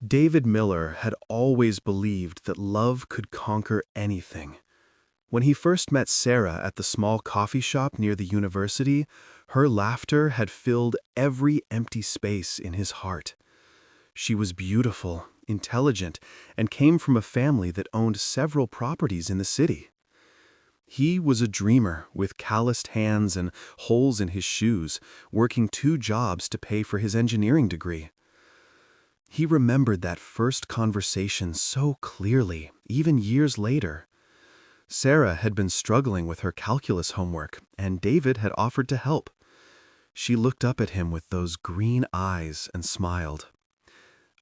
David Miller had always believed that love could conquer anything. When he first met Sarah at the small coffee shop near the university, her laughter had filled every empty space in his heart. She was beautiful, intelligent, and came from a family that owned several properties in the city. He was a dreamer with calloused hands and holes in his shoes, working 2 jobs to pay for his engineering degree. He remembered that first conversation so clearly, even years later. Sarah had been struggling with her calculus homework, and David had offered to help. She looked up at him with those green eyes and smiled.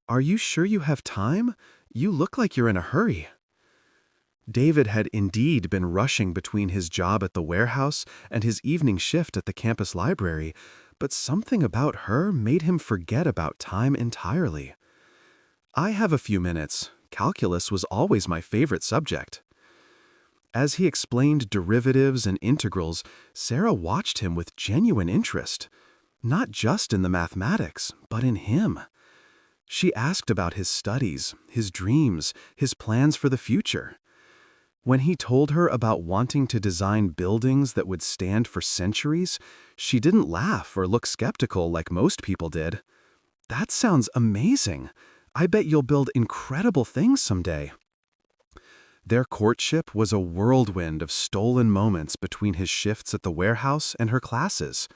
"Are you sure you have time? You look like you're in a hurry." David had indeed been rushing between his job at the warehouse and his evening shift at the campus library, but something about her made him forget about time entirely. "I have a few minutes. Calculus was always my favorite subject." As he explained derivatives and integrals, Sarah watched him with genuine interest, not just in the mathematics, but in him. She asked about his studies, his dreams, his plans for the future. When he told her about wanting to design buildings that would stand for centuries, she didn't laugh or look skeptical like most people did. "That sounds amazing. I bet you'll build incredible things someday." Their courtship was a whirlwind of stolen moments between his shifts at the warehouse and her classes.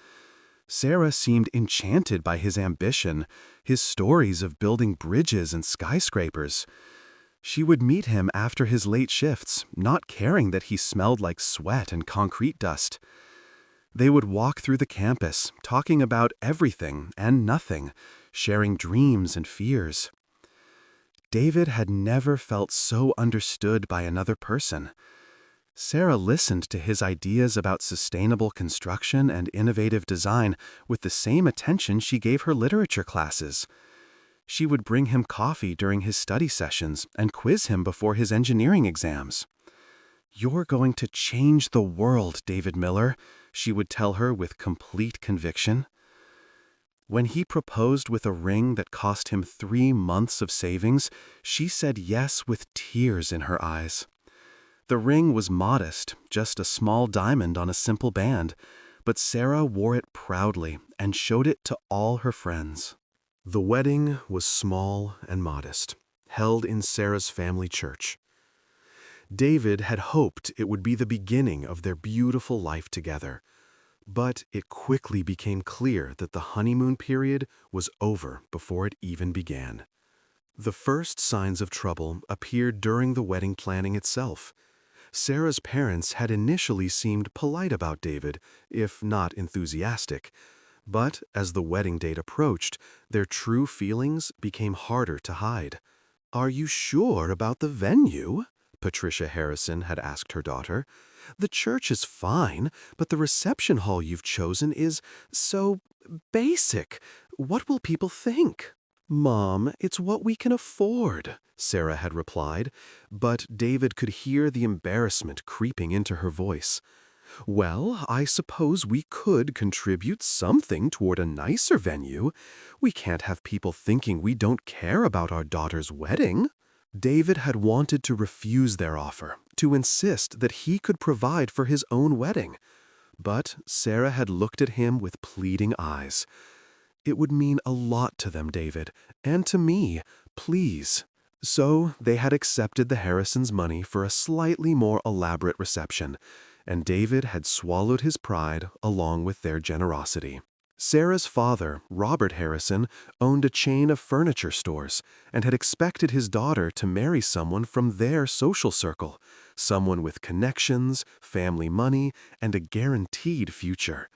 Sarah seemed enchanted by his ambition, his stories of building bridges and skyscrapers. She would meet him after his late shifts, not caring that he smelled like sweat and concrete dust. They would walk through the campus, talking about everything and nothing, sharing dreams and fears. David had never felt so understood by another person. Sarah listened to his ideas about sustainable construction and innovative design with the same attention she gave her literature classes. She would bring him coffee during his study sessions and quiz him before his engineering exams. "You're going to change the world, David Miller," she would tell her with complete conviction. When he proposed with a ring that cost him 3 months of savings, she said yes with tears in her eyes. The ring was modest, just a small diamond on a simple band, but Sarah wore it proudly and showed it to all her friends. The wedding was small and modest, held in Sarah's family church. David had hoped it would be the beginning of their beautiful life together, but it quickly became clear that the honeymoon period was over before it even began. The first signs of trouble appeared during the wedding planning itself. Sarah's parents had initially seemed polite about David, if not enthusiastic, but as the wedding date approached, their true feelings became harder to hide. "Are you sure about the venue?" Patricia Harrison had asked her daughter. "The church is fine, but the reception hall you've chosen is so basic. What will people think?" "Mom, it's what we can afford," Sarah had replied, but David could hear the embarrassment creeping into her voice. "Well, I suppose we could contribute something toward a nicer venue. We can't have people thinking we don't care about our daughter's wedding." David had wanted to refuse their offer, to insist that he could provide for his own wedding. But Sarah had looked at him with pleading eyes. "It would mean a lot to them, David, and to me. Please." So they had accepted the Harrisons' money for a slightly more elaborate reception, and David had swallowed his pride along with their generosity. Sarah's father, Robert Harrison, owned a chain of furniture stores and had expected his daughter to marry someone from their social circle, someone with connections, family money, and a guaranteed future.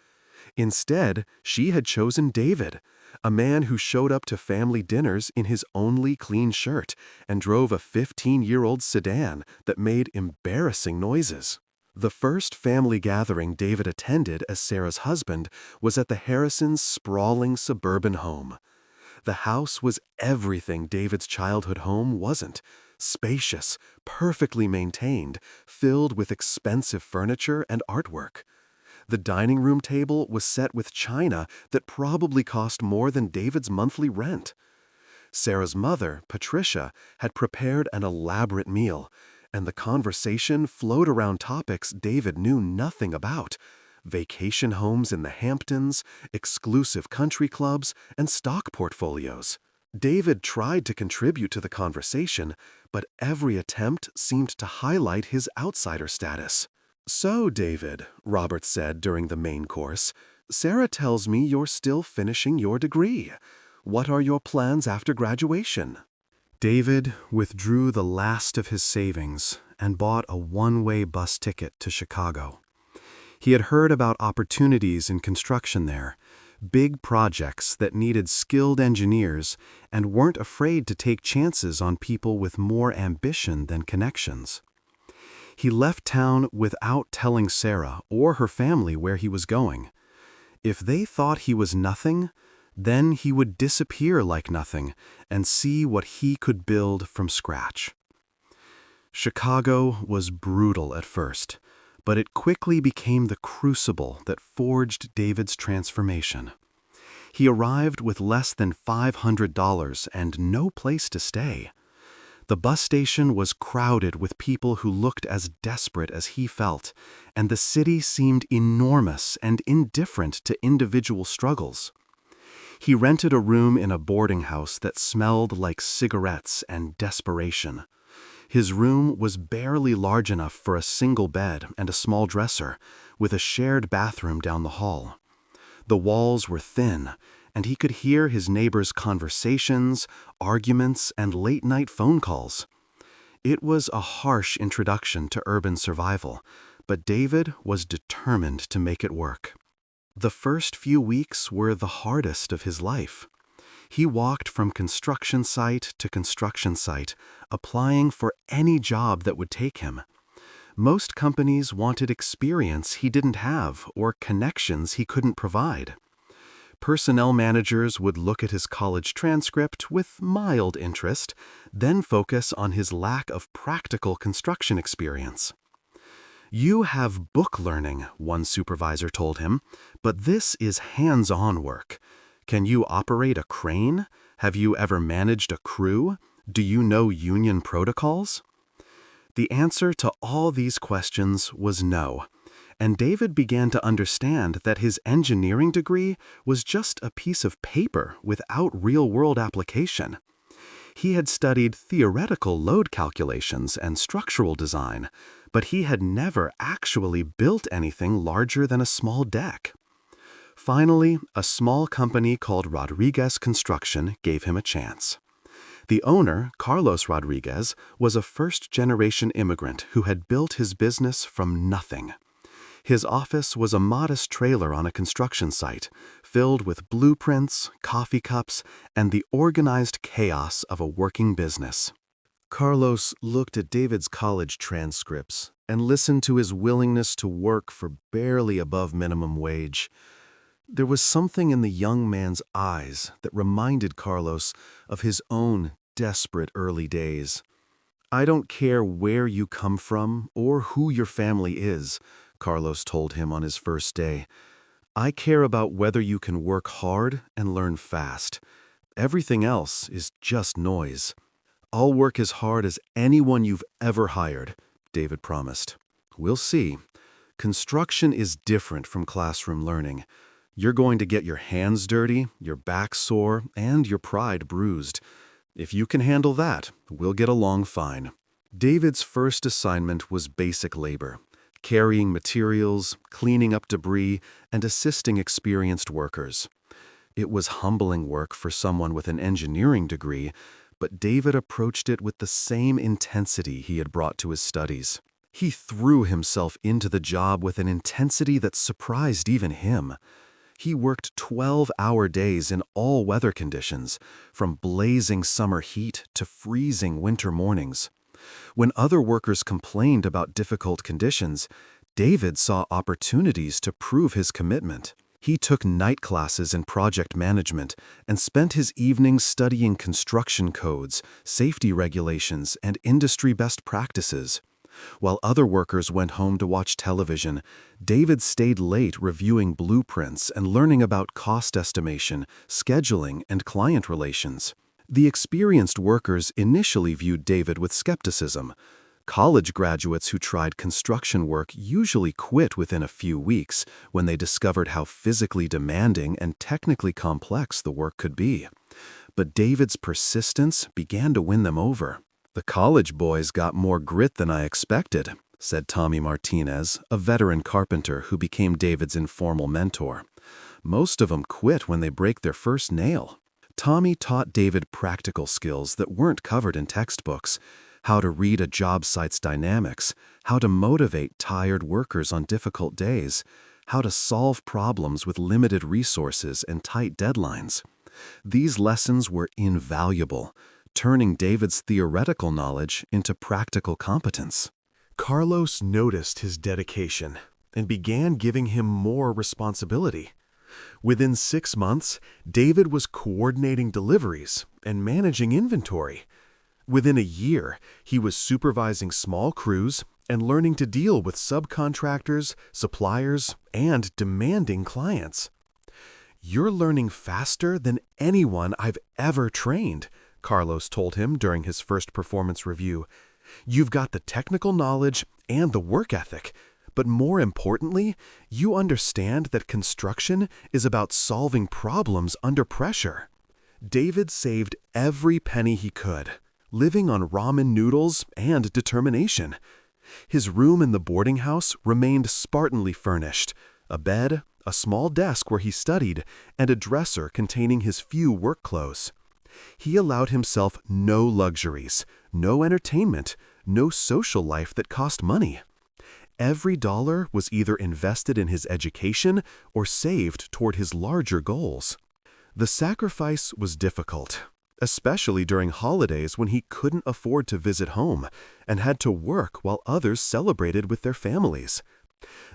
Instead, she had chosen David, a man who showed up to family dinners in his only clean shirt and drove a 15-year-old sedan that made embarrassing noises. The first family gathering David attended as Sarah's husband was at the Harrisons' sprawling suburban home. The house was everything David's childhood home wasn't: spacious, perfectly maintained, filled with expensive furniture and artwork. The dining room table was set with china that probably cost more than David's monthly rent. Sarah's mother, Patricia, had prepared an elaborate meal, and the conversation flowed around topics David knew nothing about: vacation homes in the Hamptons, exclusive country clubs, and stock portfolios. David tried to contribute to the conversation, but every attempt seemed to highlight his outsider status. "So, David," Robert said during the main course, "Sarah tells me you're still finishing your degree. What are your plans after graduation?" David withdrew the last of his savings and bought a one-way bus ticket to Chicago. He had heard about opportunities in construction there, big projects that needed skilled engineers, and weren't afraid to take chances on people with more ambition than connections. He left town without telling Sarah or her family where he was going. If they thought he was nothing, then he would disappear like nothing and see what he could build from scratch. Chicago was brutal at first, but it quickly became the crucible that forged David's transformation. He arrived with less than $500 and no place to stay. The bus station was crowded with people who looked as desperate as he felt, and the city seemed enormous and indifferent to individual struggles. He rented a room in a boarding house that smelled like cigarettes and desperation. His room was barely large enough for a single bed and a small dresser, with a shared bathroom down the hall. The walls were thin, and he could hear his neighbors' conversations, arguments, and late-night phone calls. It was a harsh introduction to urban survival, but David was determined to make it work. The first few weeks were the hardest of his life. He walked from construction site to construction site, applying for any job that would take him. Most companies wanted experience he didn't have or connections he couldn't provide. Personnel managers would look at his college transcript with mild interest, then focus on his lack of practical construction experience. "You have book learning," one supervisor told him, "but this is hands-on work. Can you operate a crane? Have you ever managed a crew? Do you know union protocols?" The answer to all these questions was no, and David began to understand that his engineering degree was just a piece of paper without real-world application. He had studied theoretical load calculations and structural design, but he had never actually built anything larger than a small deck. Finally, a small company called Rodriguez Construction gave him a chance. The owner, Carlos Rodriguez, was a first-generation immigrant who had built his business from nothing. His office was a modest trailer on a construction site, filled with blueprints, coffee cups, and the organized chaos of a working business. Carlos looked at David's college transcripts and listened to his willingness to work for barely above minimum wage. There was something in the young man's eyes that reminded Carlos of his own desperate early days. "I don't care where you come from or who your family is," Carlos told him on his first day. "I care about whether you can work hard and learn fast. Everything else is just noise." "I'll work as hard as anyone you've ever hired," David promised. "We'll see. Construction is different from classroom learning. You're going to get your hands dirty, your back sore, and your pride bruised. If you can handle that, we'll get along fine." David's first assignment was basic labor: carrying materials, cleaning up debris, and assisting experienced workers. It was humbling work for someone with an engineering degree, but David approached it with the same intensity he had brought to his studies. He threw himself into the job with an intensity that surprised even him. He worked 12-hour days in all weather conditions, from blazing summer heat to freezing winter mornings. When other workers complained about difficult conditions, David saw opportunities to prove his commitment. He took night classes in project management and spent his evenings studying construction codes, safety regulations, and industry best practices. While other workers went home to watch television, David stayed late reviewing blueprints and learning about cost estimation, scheduling, and client relations. The experienced workers initially viewed David with skepticism. College graduates who tried construction work usually quit within a few weeks when they discovered how physically demanding and technically complex the work could be. But David's persistence began to win them over. "The college boys got more grit than I expected," said Tommy Martinez, a veteran carpenter who became David's informal mentor. "Most of them quit when they break their first nail." Tommy taught David practical skills that weren't covered in textbooks: how to read a job site's dynamics, how to motivate tired workers on difficult days, how to solve problems with limited resources and tight deadlines. These lessons were invaluable, turning David's theoretical knowledge into practical competence. Carlos noticed his dedication and began giving him more responsibility. Within 6 months, David was coordinating deliveries and managing inventory. Within a year, he was supervising small crews and learning to deal with subcontractors, suppliers, and demanding clients. "You're learning faster than anyone I've ever trained," Carlos told him during his first performance review. "You've got the technical knowledge and the work ethic, but more importantly, you understand that construction is about solving problems under pressure." David saved every penny he could, living on ramen noodles and determination. His room in the boarding house remained Spartanly furnished: a bed, a small desk where he studied, and a dresser containing his few work clothes. He allowed himself no luxuries, no entertainment, no social life that cost money. Every dollar was either invested in his education or saved toward his larger goals. The sacrifice was difficult, especially during holidays when he couldn't afford to visit home and had to work while others celebrated with their families.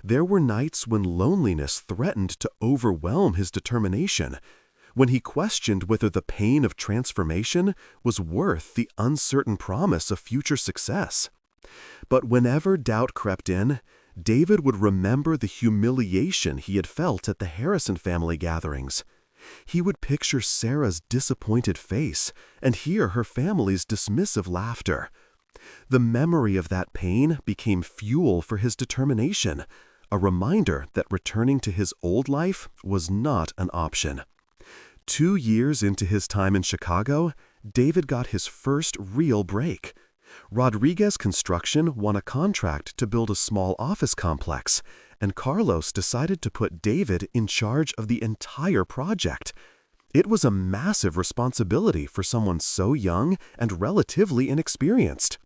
There were nights when loneliness threatened to overwhelm his determination, when he questioned whether the pain of transformation was worth the uncertain promise of future success. But whenever doubt crept in, David would remember the humiliation he had felt at the Harrison family gatherings. He would picture Sarah's disappointed face and hear her family's dismissive laughter. The memory of that pain became fuel for his determination, a reminder that returning to his old life was not an option. 2 years into his time in Chicago, David got his first real break. Rodriguez Construction won a contract to build a small office complex, and Carlos decided to put David in charge of the entire project. It was a massive responsibility for someone so young and relatively inexperienced.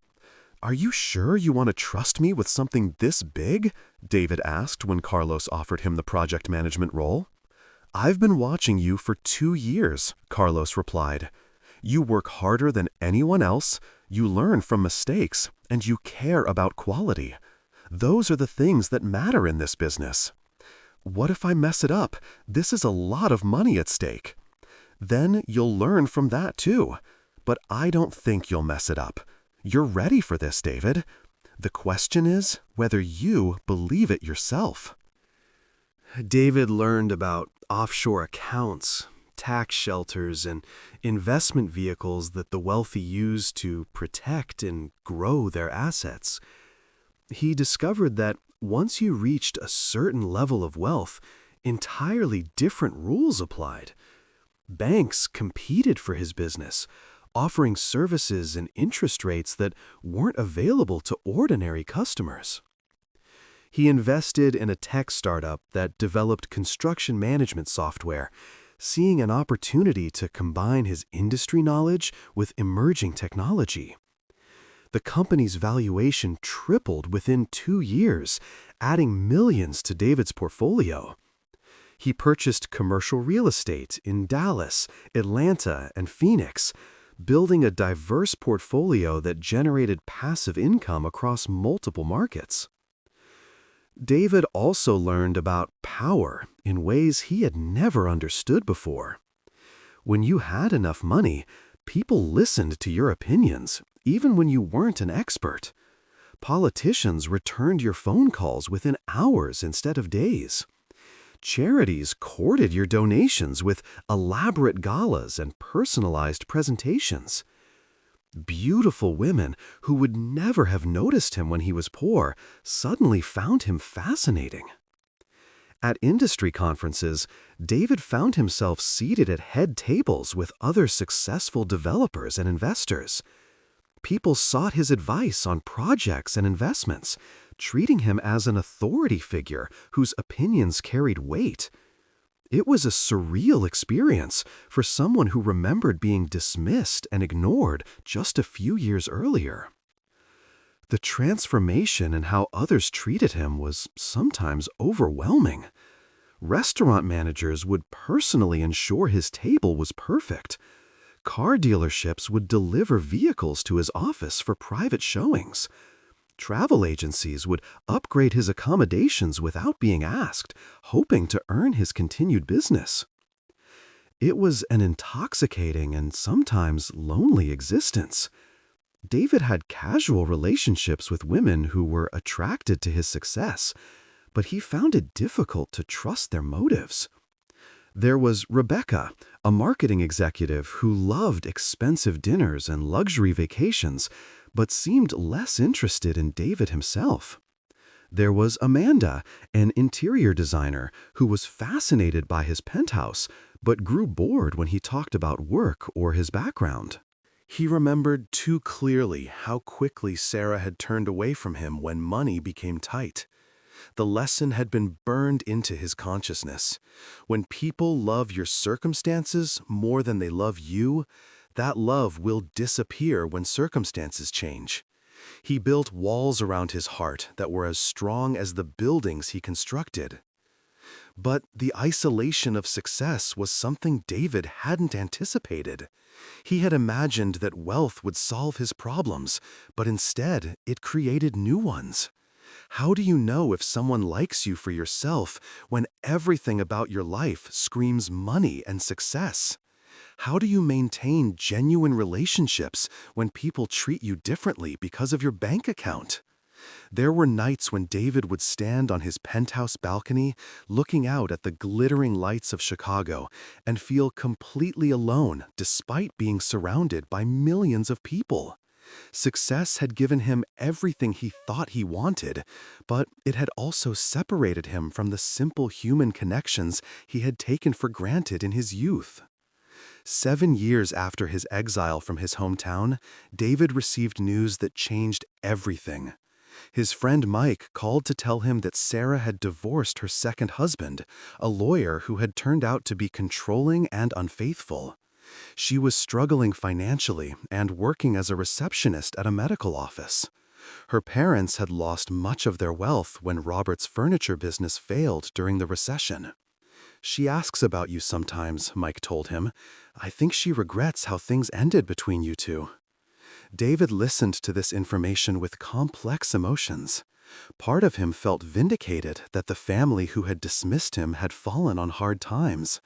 "Are you sure you want to trust me with something this big?" David asked when Carlos offered him the project management role. "I've been watching you for 2 years," Carlos replied. "You work harder than anyone else, you learn from mistakes, and you care about quality. Those are the things that matter in this business." "What if I mess it up? This is a lot of money at stake." "Then you'll learn from that too. But I don't think you'll mess it up. You're ready for this, David. The question is whether you believe it yourself." David learned about offshore accounts, tax shelters, and investment vehicles that the wealthy use to protect and grow their assets. He discovered that once you reached a certain level of wealth, entirely different rules applied. Banks competed for his business, offering services and interest rates that weren't available to ordinary customers. He invested in a tech startup that developed construction management software, seeing an opportunity to combine his industry knowledge with emerging technology. The company's valuation tripled within 2 years, adding millions to David's portfolio. He purchased commercial real estate in Dallas, Atlanta, and Phoenix, building a diverse portfolio that generated passive income across multiple markets. David also learned about power in ways he had never understood before. When you had enough money, people listened to your opinions, even when you weren't an expert. Politicians returned your phone calls within hours instead of days. Charities courted your donations with elaborate galas and personalized presentations. Beautiful women who would never have noticed him when he was poor suddenly found him fascinating. At industry conferences, David found himself seated at head tables with other successful developers and investors. People sought his advice on projects and investments, treating him as an authority figure whose opinions carried weight. It was a surreal experience for someone who remembered being dismissed and ignored just a few years earlier. The transformation in how others treated him was sometimes overwhelming. Restaurant managers would personally ensure his table was perfect. Car dealerships would deliver vehicles to his office for private showings. Travel agencies would upgrade his accommodations without being asked, hoping to earn his continued business. It was an intoxicating and sometimes lonely existence. David had casual relationships with women who were attracted to his success, but he found it difficult to trust their motives. There was Rebecca, a marketing executive who loved expensive dinners and luxury vacations, but seemed less interested in David himself. There was Amanda, an interior designer who was fascinated by his penthouse, but grew bored when he talked about work or his background. He remembered too clearly how quickly Sarah had turned away from him when money became tight. The lesson had been burned into his consciousness. When people love your circumstances more than they love you, that love will disappear when circumstances change. He built walls around his heart that were as strong as the buildings he constructed. But the isolation of success was something David hadn't anticipated. He had imagined that wealth would solve his problems, but instead it created new ones. How do you know if someone likes you for yourself when everything about your life screams money and success? How do you maintain genuine relationships when people treat you differently because of your bank account? There were nights when David would stand on his penthouse balcony, looking out at the glittering lights of Chicago, and feel completely alone despite being surrounded by millions of people. Success had given him everything he thought he wanted, but it had also separated him from the simple human connections he had taken for granted in his youth. 7 years after his exile from his hometown, David received news that changed everything. His friend Mike called to tell him that Sarah had divorced her second husband, a lawyer who had turned out to be controlling and unfaithful. She was struggling financially and working as a receptionist at a medical office. Her parents had lost much of their wealth when Robert's furniture business failed during the recession. "She asks about you sometimes," Mike told him. "I think she regrets how things ended between you two." David listened to this information with complex emotions. Part of him felt vindicated that the family who had dismissed him had fallen on hard times.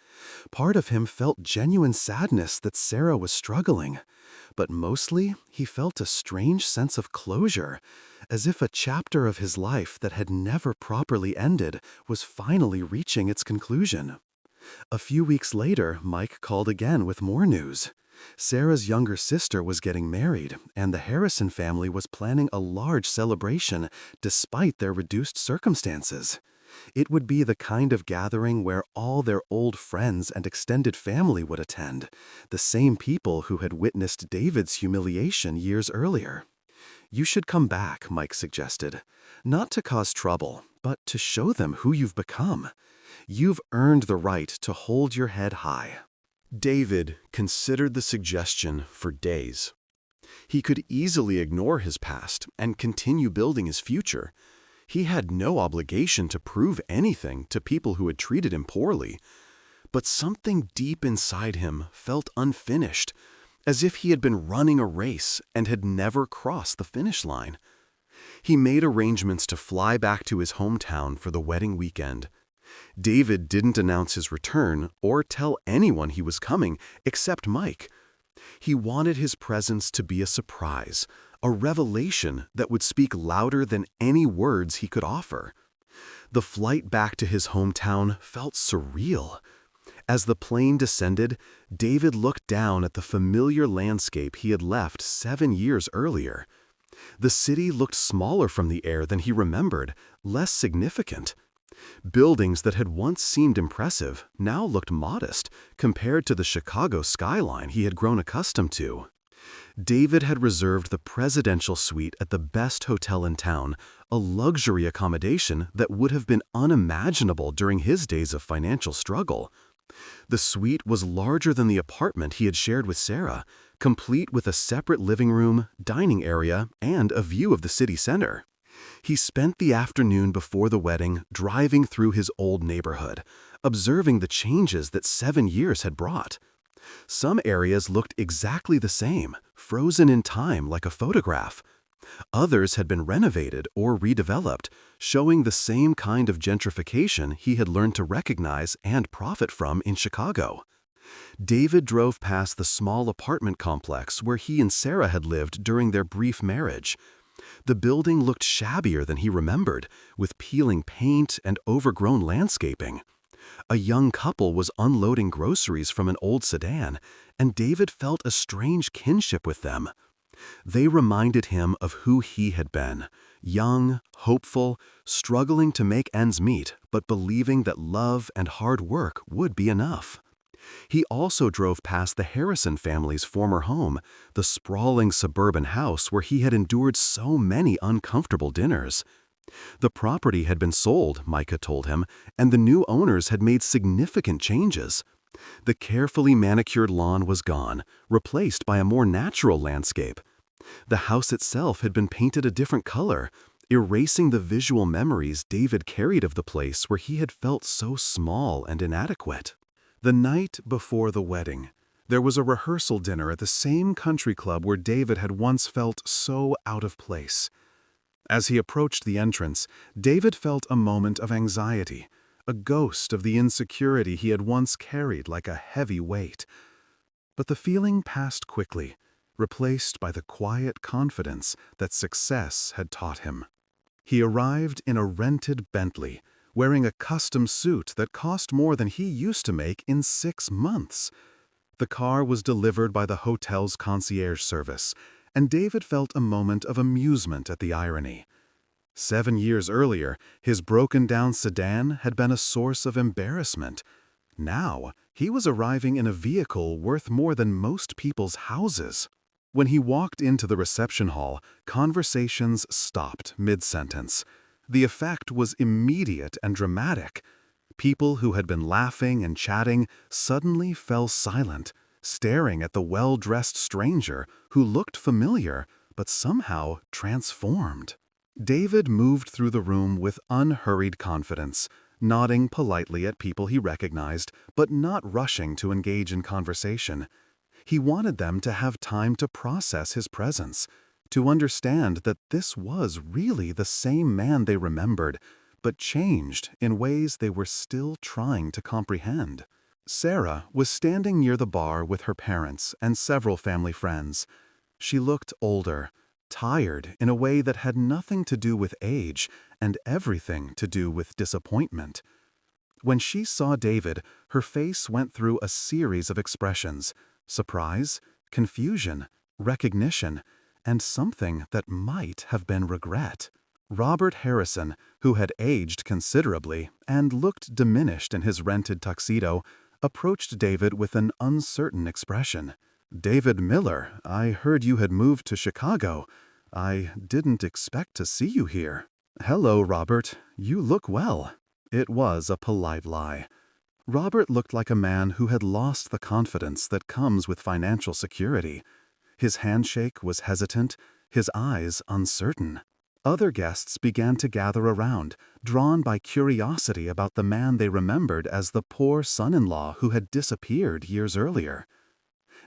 Part of him felt genuine sadness that Sarah was struggling. But mostly, he felt a strange sense of closure, as if a chapter of his life that had never properly ended was finally reaching its conclusion. A few weeks later, Mike called again with more news. Sarah's younger sister was getting married, and the Harrison family was planning a large celebration despite their reduced circumstances. It would be the kind of gathering where all their old friends and extended family would attend, the same people who had witnessed David's humiliation years earlier. "You should come back," Mike suggested, "not to cause trouble, but to show them who you've become. You've earned the right to hold your head high." David considered the suggestion for days. He could easily ignore his past and continue building his future. He had no obligation to prove anything to people who had treated him poorly. But something deep inside him felt unfinished, as if he had been running a race and had never crossed the finish line. He made arrangements to fly back to his hometown for the wedding weekend. David didn't announce his return or tell anyone he was coming except Mike. He wanted his presence to be a surprise, a revelation that would speak louder than any words he could offer. The flight back to his hometown felt surreal. As the plane descended, David looked down at the familiar landscape he had left 7 years earlier. The city looked smaller from the air than he remembered, less significant. Buildings that had once seemed impressive now looked modest compared to the Chicago skyline he had grown accustomed to. David had reserved the presidential suite at the best hotel in town, a luxury accommodation that would have been unimaginable during his days of financial struggle. The suite was larger than the apartment he had shared with Sarah, complete with a separate living room, dining area, and a view of the city center. He spent the afternoon before the wedding driving through his old neighborhood, observing the changes that 7 years had brought. Some areas looked exactly the same, frozen in time like a photograph. Others had been renovated or redeveloped, showing the same kind of gentrification he had learned to recognize and profit from in Chicago. David drove past the small apartment complex where he and Sarah had lived during their brief marriage. The building looked shabbier than he remembered, with peeling paint and overgrown landscaping. A young couple was unloading groceries from an old sedan, and David felt a strange kinship with them. They reminded him of who he had been, young, hopeful, struggling to make ends meet, but believing that love and hard work would be enough. He also drove past the Harrison family's former home, the sprawling suburban house where he had endured so many uncomfortable dinners. The property had been sold, Micah told him, and the new owners had made significant changes. The carefully manicured lawn was gone, replaced by a more natural landscape. The house itself had been painted a different color, erasing the visual memories David carried of the place where he had felt so small and inadequate. The night before the wedding, there was a rehearsal dinner at the same country club where David had once felt so out of place. As he approached the entrance, David felt a moment of anxiety, a ghost of the insecurity he had once carried like a heavy weight. But the feeling passed quickly, replaced by the quiet confidence that success had taught him. He arrived in a rented Bentley, wearing a custom suit that cost more than he used to make in 6 months. The car was delivered by the hotel's concierge service, and David felt a moment of amusement at the irony. 7 years earlier, his broken-down sedan had been a source of embarrassment. Now, he was arriving in a vehicle worth more than most people's houses. When he walked into the reception hall, conversations stopped mid-sentence. The effect was immediate and dramatic. People who had been laughing and chatting suddenly fell silent, staring at the well-dressed stranger who looked familiar but somehow transformed. David moved through the room with unhurried confidence, nodding politely at people he recognized, but not rushing to engage in conversation. He wanted them to have time to process his presence, to understand that this was really the same man they remembered, but changed in ways they were still trying to comprehend. Sarah was standing near the bar with her parents and several family friends. She looked older, tired in a way that had nothing to do with age and everything to do with disappointment. When she saw David, her face went through a series of expressions: surprise, confusion, recognition, and something that might have been regret. Robert Harrison, who had aged considerably and looked diminished in his rented tuxedo, approached David with an uncertain expression. "David Miller, I heard you had moved to Chicago. I didn't expect to see you here." "Hello, Robert. You look well." It was a polite lie. Robert looked like a man who had lost the confidence that comes with financial security. His handshake was hesitant, his eyes uncertain. Other guests began to gather around, drawn by curiosity about the man they remembered as the poor son-in-law who had disappeared years earlier.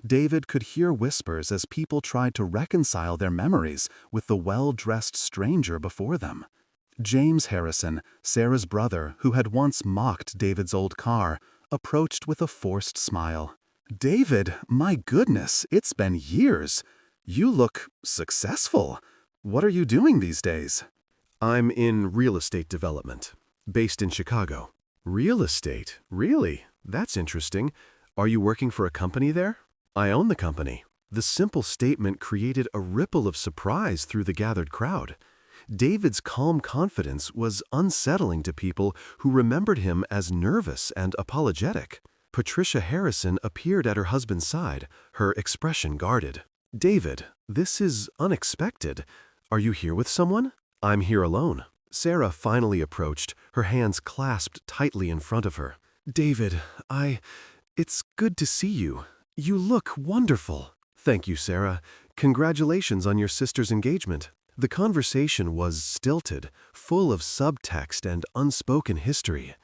David could hear whispers as people tried to reconcile their memories with the well-dressed stranger before them. James Harrison, Sarah's brother, who had once mocked David's old car, approached with a forced smile. "David, my goodness, it's been years. You look successful. What are you doing these days?" "I'm in real estate development. Based in Chicago. Real estate? Really? That's interesting. Are you working for a company there? I own the company. The simple statement created a ripple of surprise through the gathered crowd. David's calm confidence was unsettling to people who remembered him as nervous and apologetic. Patricia Harrison appeared at her husband's side, her expression guarded. "David, this is unexpected. Are you here with someone?" "I'm here alone." Sarah finally approached, her hands clasped tightly in front of her. "David, it's good to see you. You look wonderful." "Thank you, Sarah. Congratulations on your sister's engagement." The conversation was stilted, full of subtext and unspoken history.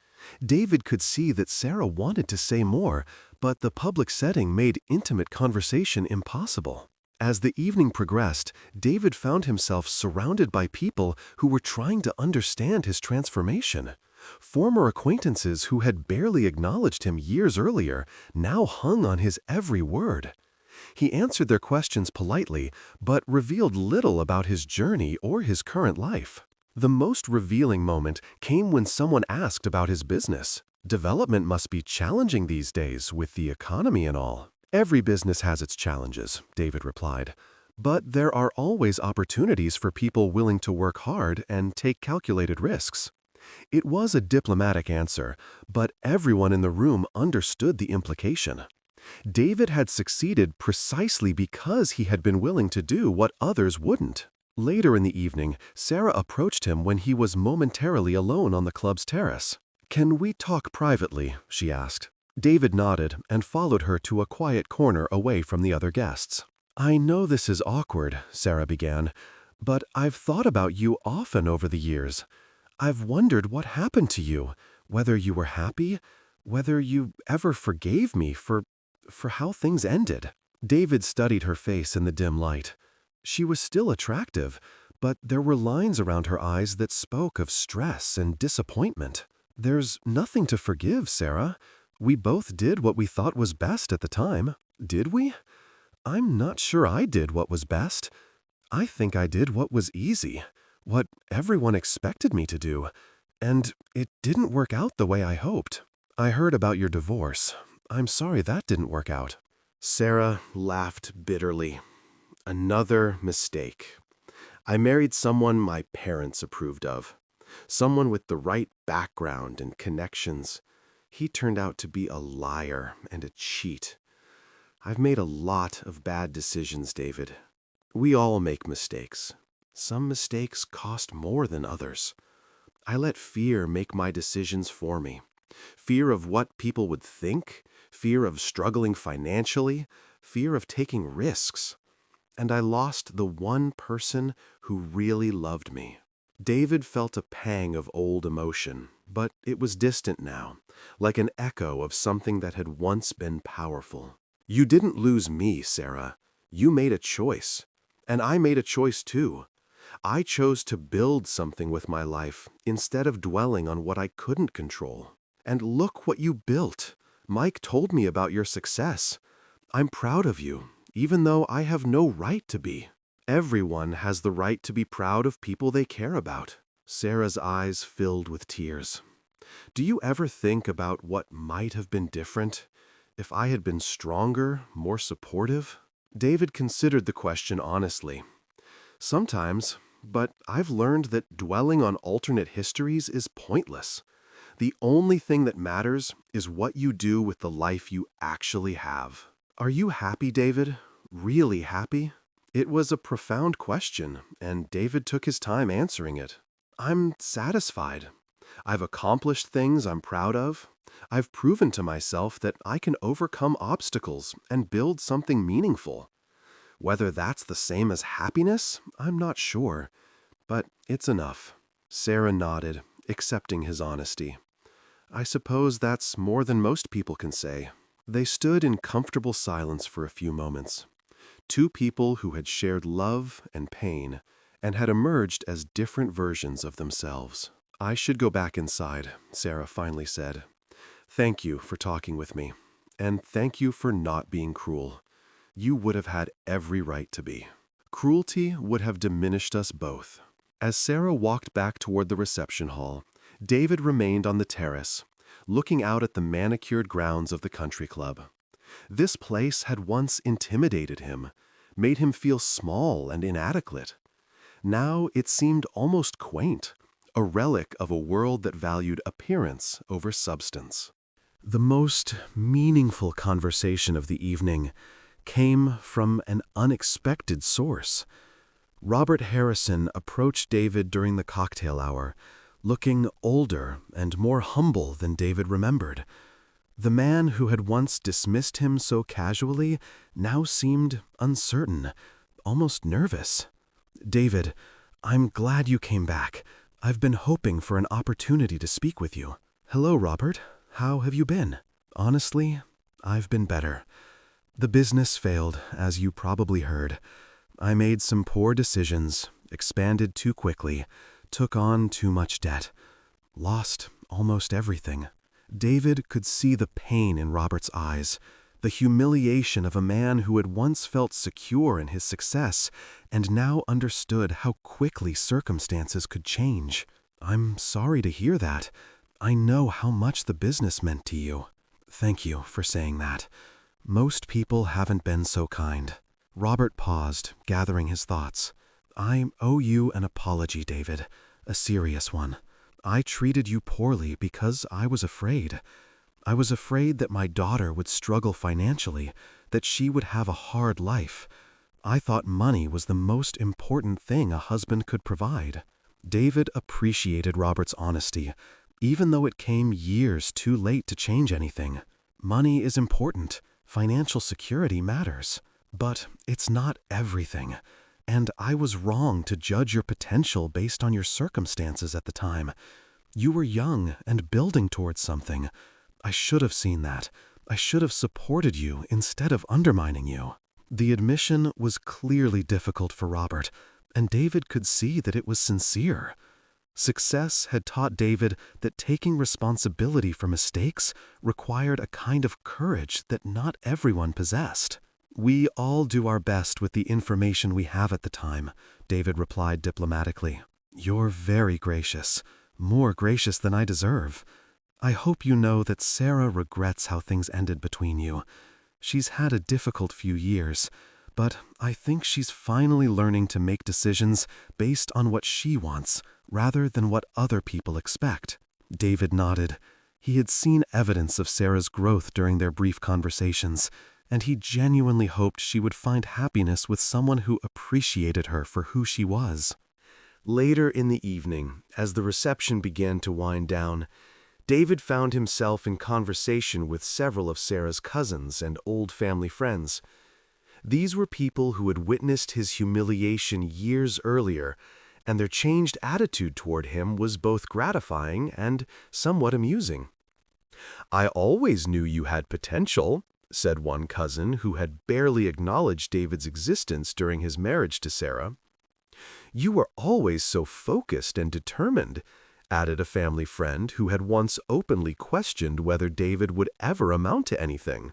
David could see that Sarah wanted to say more, but the public setting made intimate conversation impossible. As the evening progressed, David found himself surrounded by people who were trying to understand his transformation. Former acquaintances who had barely acknowledged him years earlier now hung on his every word. He answered their questions politely, but revealed little about his journey or his current life. The most revealing moment came when someone asked about his business. Development must be challenging these days with the economy and all. "Every business has its challenges," David replied. "But there are always opportunities for people willing to work hard and take calculated risks." It was a diplomatic answer, but everyone in the room understood the implication. David had succeeded precisely because he had been willing to do what others wouldn't. Later in the evening, Sarah approached him when he was momentarily alone on the club's terrace. "Can we talk privately?" she asked. David nodded and followed her to a quiet corner away from the other guests. "I know this is awkward," Sarah began, "but I've thought about you often over the years. I've wondered what happened to you, whether you were happy, whether you ever forgave me for how things ended." David studied her face in the dim light. She was still attractive, but there were lines around her eyes that spoke of stress and disappointment. "There's nothing to forgive, Sarah. We both did what we thought was best at the time. Did we? I'm not sure I did what was best. I think I did what was easy, what everyone expected me to do, and it didn't work out the way I hoped. I heard about your divorce. I'm sorry that didn't work out." Sarah laughed bitterly. "Another mistake. I married someone my parents approved of, someone with the right background and connections. He turned out to be a liar and a cheat. I've made a lot of bad decisions, David. We all make mistakes. Some mistakes cost more than others. I let fear make my decisions for me. Fear of what people would think, fear of struggling financially, fear of taking risks. And I lost the one person who really loved me." David felt a pang of old emotion, but it was distant now, like an echo of something that had once been powerful. "You didn't lose me, Sarah. You made a choice. And I made a choice too. I chose to build something with my life instead of dwelling on what I couldn't control. And look what you built. Mike told me about your success. I'm proud of you, even though I have no right to be. Everyone has the right to be proud of people they care about." Sarah's eyes filled with tears. "Do you ever think about what might have been different if I had been stronger, more supportive?" David considered the question honestly. "Sometimes, but I've learned that dwelling on alternate histories is pointless. The only thing that matters is what you do with the life you actually have." "Are you happy, David? Really happy?" It was a profound question, and David took his time answering it. "I'm satisfied. I've accomplished things I'm proud of. I've proven to myself that I can overcome obstacles and build something meaningful. Whether that's the same as happiness, I'm not sure, but it's enough." Sarah nodded, accepting his honesty. "I suppose that's more than most people can say." They stood in comfortable silence for a few moments. Two people who had shared love and pain and had emerged as different versions of themselves. "I should go back inside," Sarah finally said. "Thank you for talking with me, and thank you for not being cruel. You would have had every right to be. Cruelty would have diminished us both." As Sarah walked back toward the reception hall, David remained on the terrace, looking out at the manicured grounds of the country club. This place had once intimidated him, made him feel small and inadequate. Now it seemed almost quaint, a relic of a world that valued appearance over substance. The most meaningful conversation of the evening came from an unexpected source. Robert Harrison approached David during the cocktail hour, looking older and more humble than David remembered. The man who had once dismissed him so casually now seemed uncertain, almost nervous. "David, I'm glad you came back. I've been hoping for an opportunity to speak with you." "Hello, Robert. How have you been?" "Honestly, I've been better. The business failed, as you probably heard. I made some poor decisions, expanded too quickly, took on too much debt, lost almost everything." David could see the pain in Robert's eyes, the humiliation of a man who had once felt secure in his success and now understood how quickly circumstances could change. "I'm sorry to hear that. I know how much the business meant to you." "Thank you for saying that. Most people haven't been so kind." Robert paused, gathering his thoughts. "I owe you an apology, David, a serious one. I treated you poorly because I was afraid. I was afraid that my daughter would struggle financially, that she would have a hard life. I thought money was the most important thing a husband could provide." David appreciated Robert's honesty, even though it came years too late to change anything. Money is important. Financial security matters. But it's not everything. And I was wrong to judge your potential based on your circumstances at the time. You were young and building towards something. I should have seen that. I should have supported you instead of undermining you. The admission was clearly difficult for Robert, and David could see that it was sincere. Success had taught David that taking responsibility for mistakes required a kind of courage that not everyone possessed. "We all do our best with the information we have at the time," David replied diplomatically. "You're very gracious, more gracious than I deserve. I hope you know that Sarah regrets how things ended between you. She's had a difficult few years, but I think she's finally learning to make decisions based on what she wants, rather than what other people expect." David nodded. He had seen evidence of Sarah's growth during their brief conversations, and he genuinely hoped she would find happiness with someone who appreciated her for who she was. Later in the evening, as the reception began to wind down, David found himself in conversation with several of Sarah's cousins and old family friends. These were people who had witnessed his humiliation years earlier, and their changed attitude toward him was both gratifying and somewhat amusing. "I always knew you had potential," said one cousin who had barely acknowledged David's existence during his marriage to Sarah. "You were always so focused and determined," added a family friend who had once openly questioned whether David would ever amount to anything.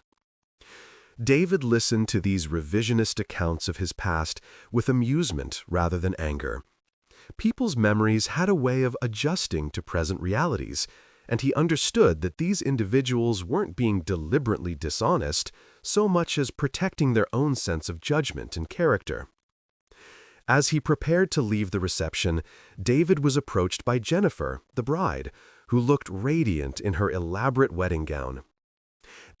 David listened to these revisionist accounts of his past with amusement rather than anger. People's memories had a way of adjusting to present realities, and he understood that these individuals weren't being deliberately dishonest so much as protecting their own sense of judgment and character. As he prepared to leave the reception, David was approached by Jennifer, the bride, who looked radiant in her elaborate wedding gown.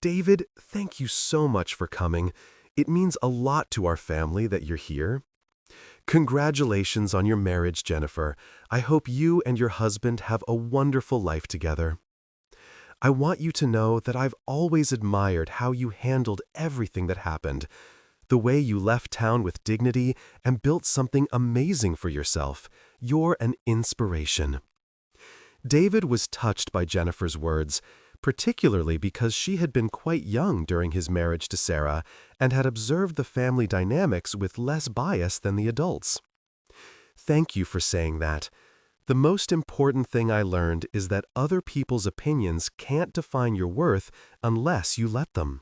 "David, thank you so much for coming. It means a lot to our family that you're here." "Congratulations on your marriage, Jennifer. I hope you and your husband have a wonderful life together. I want you to know that I've always admired how you handled everything that happened, the way you left town with dignity and built something amazing for yourself. You're an inspiration." David was touched by Jennifer's words, particularly because she had been quite young during his marriage to Sarah and had observed the family dynamics with less bias than the adults. "Thank you for saying that. The most important thing I learned is that other people's opinions can't define your worth unless you let them."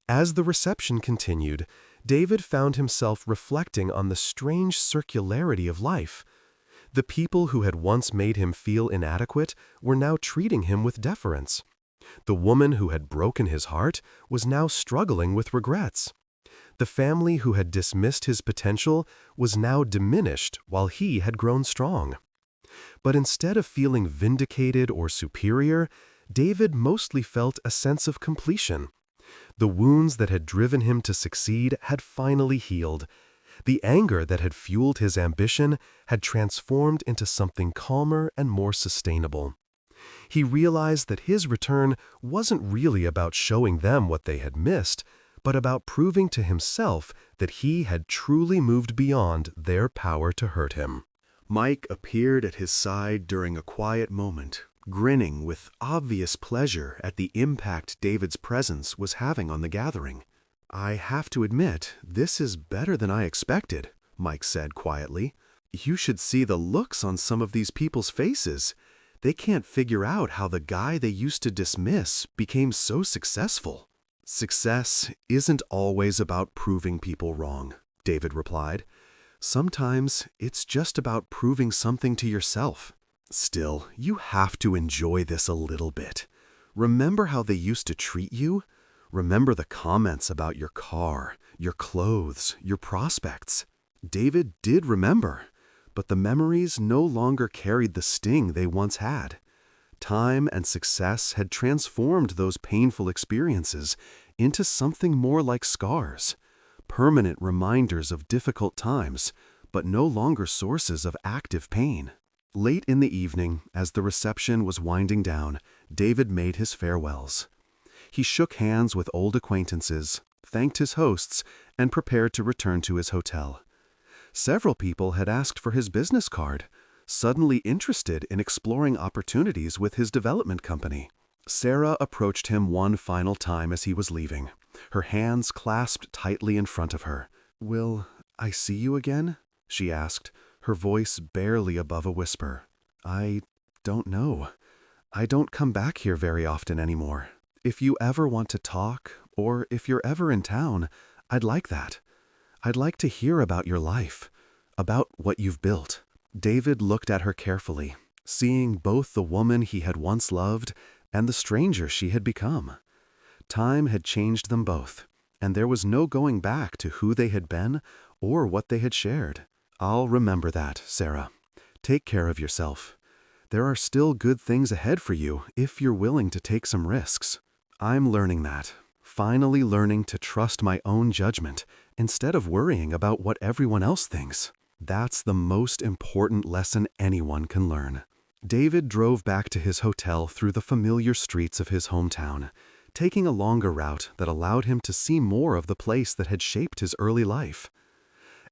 As the reception continued, David found himself reflecting on the strange circularity of life. The people who had once made him feel inadequate were now treating him with deference. The woman who had broken his heart was now struggling with regrets. The family who had dismissed his potential was now diminished while he had grown strong. But instead of feeling vindicated or superior, David mostly felt a sense of completion. The wounds that had driven him to succeed had finally healed. The anger that had fueled his ambition had transformed into something calmer and more sustainable. He realized that his return wasn't really about showing them what they had missed, but about proving to himself that he had truly moved beyond their power to hurt him. Mike appeared at his side during a quiet moment, grinning with obvious pleasure at the impact David's presence was having on the gathering. "I have to admit, this is better than I expected," Mike said quietly. "You should see the looks on some of these people's faces. They can't figure out how the guy they used to dismiss became so successful." "Success isn't always about proving people wrong," David replied. "Sometimes it's just about proving something to yourself. Still, you have to enjoy this a little bit. Remember how they used to treat you? Remember the comments about your car, your clothes, your prospects." David did remember, but the memories no longer carried the sting they once had. Time and success had transformed those painful experiences into something more like scars, permanent reminders of difficult times, but no longer sources of active pain. Late in the evening, as the reception was winding down, David made his farewells. He shook hands with old acquaintances, thanked his hosts, and prepared to return to his hotel. Several people had asked for his business card, suddenly interested in exploring opportunities with his development company. Sarah approached him one final time as he was leaving, her hands clasped tightly in front of her. "Will I see you again?" she asked, her voice barely above a whisper. "I don't know. I don't come back here very often anymore. If you ever want to talk, or if you're ever in town, I'd like that. I'd like to hear about your life, about what you've built." David looked at her carefully, seeing both the woman he had once loved and the stranger she had become. Time had changed them both, and there was no going back to who they had been or what they had shared. "I'll remember that, Sarah. Take care of yourself. There are still good things ahead for you if you're willing to take some risks." I'm learning that, finally learning to trust my own judgment instead of worrying about what everyone else thinks. That's the most important lesson anyone can learn. David drove back to his hotel through the familiar streets of his hometown, taking a longer route that allowed him to see more of the place that had shaped his early life.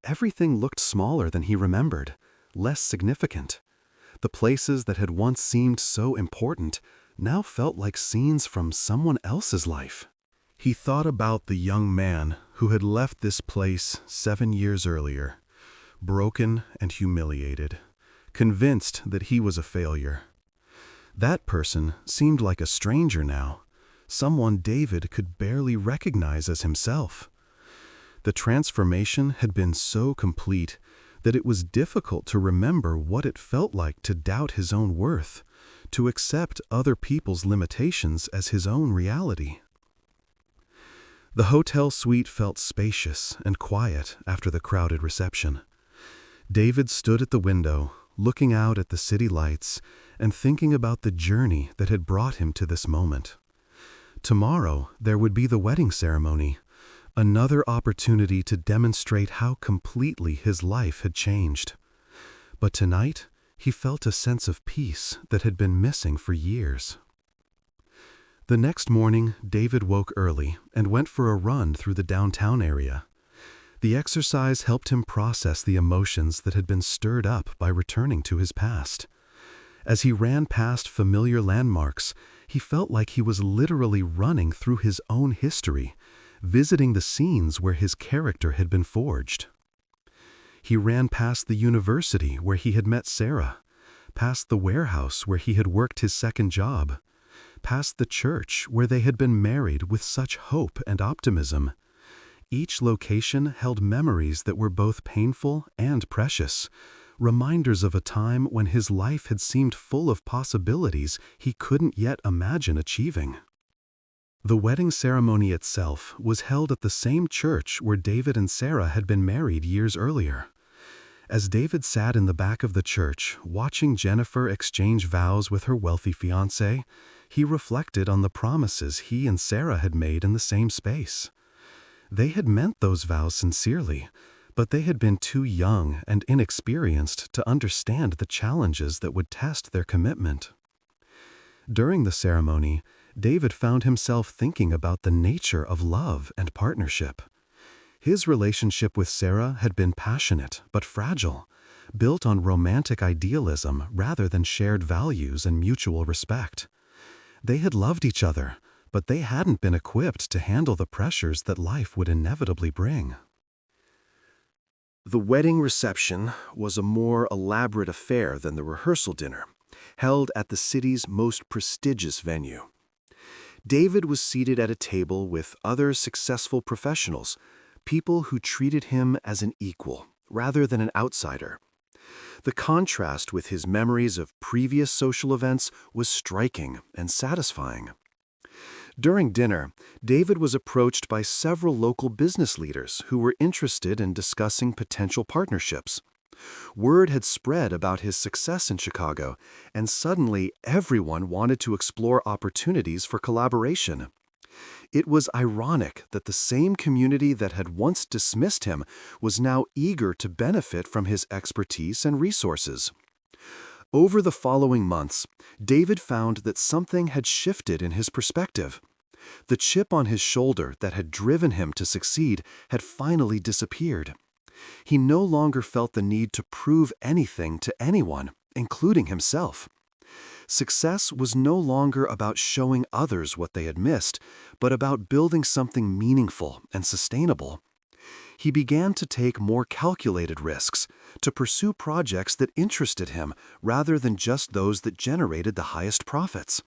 Everything looked smaller than he remembered, less significant. The places that had once seemed so important now felt like scenes from someone else's life. He thought about the young man who had left this place 7 years earlier, broken and humiliated, convinced that he was a failure. That person seemed like a stranger now, someone David could barely recognize as himself. The transformation had been so complete that it was difficult to remember what it felt like to doubt his own worth, to accept other people's limitations as his own reality. The hotel suite felt spacious and quiet after the crowded reception. David stood at the window, looking out at the city lights and thinking about the journey that had brought him to this moment. Tomorrow, there would be the wedding ceremony, another opportunity to demonstrate how completely his life had changed. But tonight, he felt a sense of peace that had been missing for years. The next morning, David woke early and went for a run through the downtown area. The exercise helped him process the emotions that had been stirred up by returning to his past. As he ran past familiar landmarks, he felt like he was literally running through his own history, visiting the scenes where his character had been forged. He ran past the university where he had met Sarah, past the warehouse where he had worked his second job, past the church where they had been married with such hope and optimism. Each location held memories that were both painful and precious, reminders of a time when his life had seemed full of possibilities he couldn't yet imagine achieving. The wedding ceremony itself was held at the same church where David and Sarah had been married years earlier. As David sat in the back of the church, watching Jennifer exchange vows with her wealthy fiancé, he reflected on the promises he and Sarah had made in the same space. They had meant those vows sincerely, but they had been too young and inexperienced to understand the challenges that would test their commitment. During the ceremony, David found himself thinking about the nature of love and partnership. His relationship with Sarah had been passionate but fragile, built on romantic idealism rather than shared values and mutual respect. They had loved each other, but they hadn't been equipped to handle the pressures that life would inevitably bring. The wedding reception was a more elaborate affair than the rehearsal dinner, held at the city's most prestigious venue. David was seated at a table with other successful professionals, people who treated him as an equal rather than an outsider. The contrast with his memories of previous social events was striking and satisfying. During dinner, David was approached by several local business leaders who were interested in discussing potential partnerships. Word had spread about his success in Chicago, and suddenly everyone wanted to explore opportunities for collaboration. It was ironic that the same community that had once dismissed him was now eager to benefit from his expertise and resources. Over the following months, David found that something had shifted in his perspective. The chip on his shoulder that had driven him to succeed had finally disappeared. He no longer felt the need to prove anything to anyone, including himself. Success was no longer about showing others what they had missed, but about building something meaningful and sustainable. He began to take more calculated risks, to pursue projects that interested him rather than just those that generated the highest profits.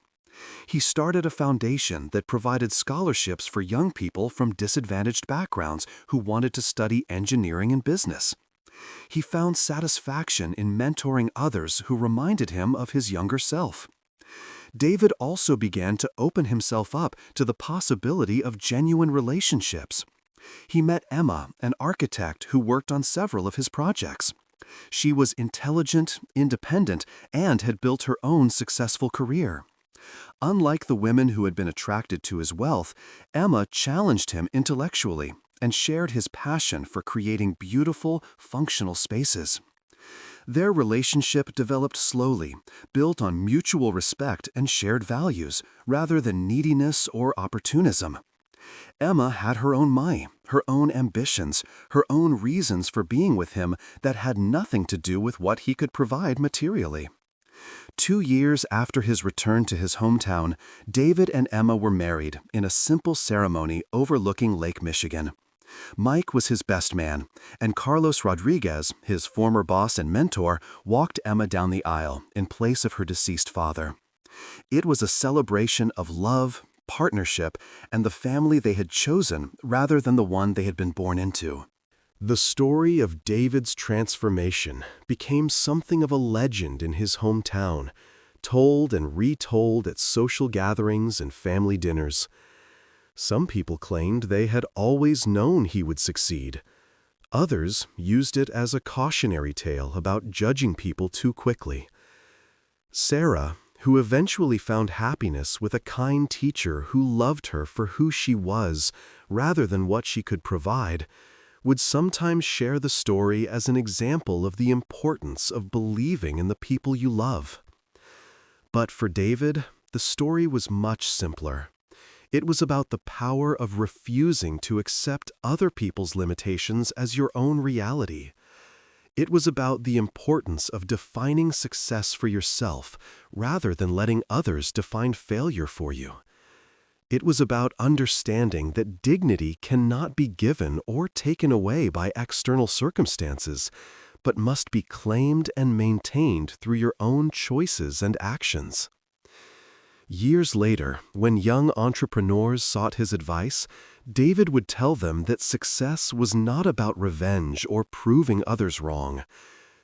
He started a foundation that provided scholarships for young people from disadvantaged backgrounds who wanted to study engineering and business. He found satisfaction in mentoring others who reminded him of his younger self. David also began to open himself up to the possibility of genuine relationships. He met Emma, an architect who worked on several of his projects. She was intelligent, independent, and had built her own successful career. Unlike the women who had been attracted to his wealth, Emma challenged him intellectually and shared his passion for creating beautiful, functional spaces. Their relationship developed slowly, built on mutual respect and shared values, rather than neediness or opportunism. Emma had her own money, her own ambitions, her own reasons for being with him that had nothing to do with what he could provide materially. 2 years after his return to his hometown, David and Emma were married in a simple ceremony overlooking Lake Michigan. Mike was his best man, and Carlos Rodriguez, his former boss and mentor, walked Emma down the aisle in place of her deceased father. It was a celebration of love, partnership, and the family they had chosen rather than the one they had been born into. The story of David's transformation became something of a legend in his hometown, told and retold at social gatherings and family dinners. Some people claimed they had always known he would succeed. Others used it as a cautionary tale about judging people too quickly. Sarah, who eventually found happiness with a kind teacher who loved her for who she was rather than what she could provide, would sometimes share the story as an example of the importance of believing in the people you love. But for David, the story was much simpler. It was about the power of refusing to accept other people's limitations as your own reality. It was about the importance of defining success for yourself rather than letting others define failure for you. It was about understanding that dignity cannot be given or taken away by external circumstances, but must be claimed and maintained through your own choices and actions. Years later, when young entrepreneurs sought his advice, David would tell them that success was not about revenge or proving others wrong.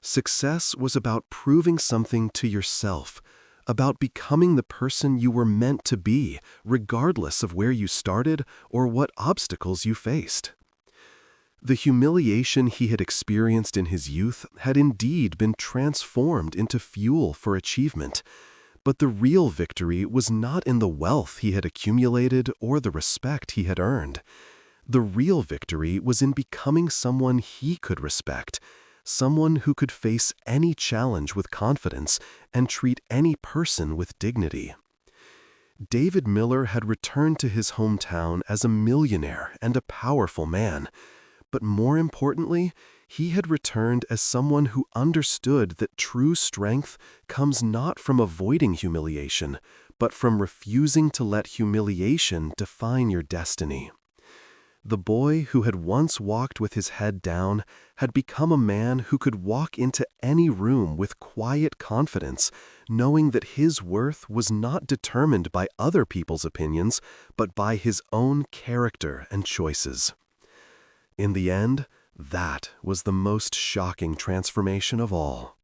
Success was about proving something to yourself, about becoming the person you were meant to be, regardless of where you started or what obstacles you faced. The humiliation he had experienced in his youth had indeed been transformed into fuel for achievement, but the real victory was not in the wealth he had accumulated or the respect he had earned. The real victory was in becoming someone he could respect, someone who could face any challenge with confidence and treat any person with dignity. David Miller had returned to his hometown as a millionaire and a powerful man, but more importantly, he had returned as someone who understood that true strength comes not from avoiding humiliation, but from refusing to let humiliation define your destiny. The boy who had once walked with his head down had become a man who could walk into any room with quiet confidence, knowing that his worth was not determined by other people's opinions, but by his own character and choices. In the end, that was the most shocking transformation of all.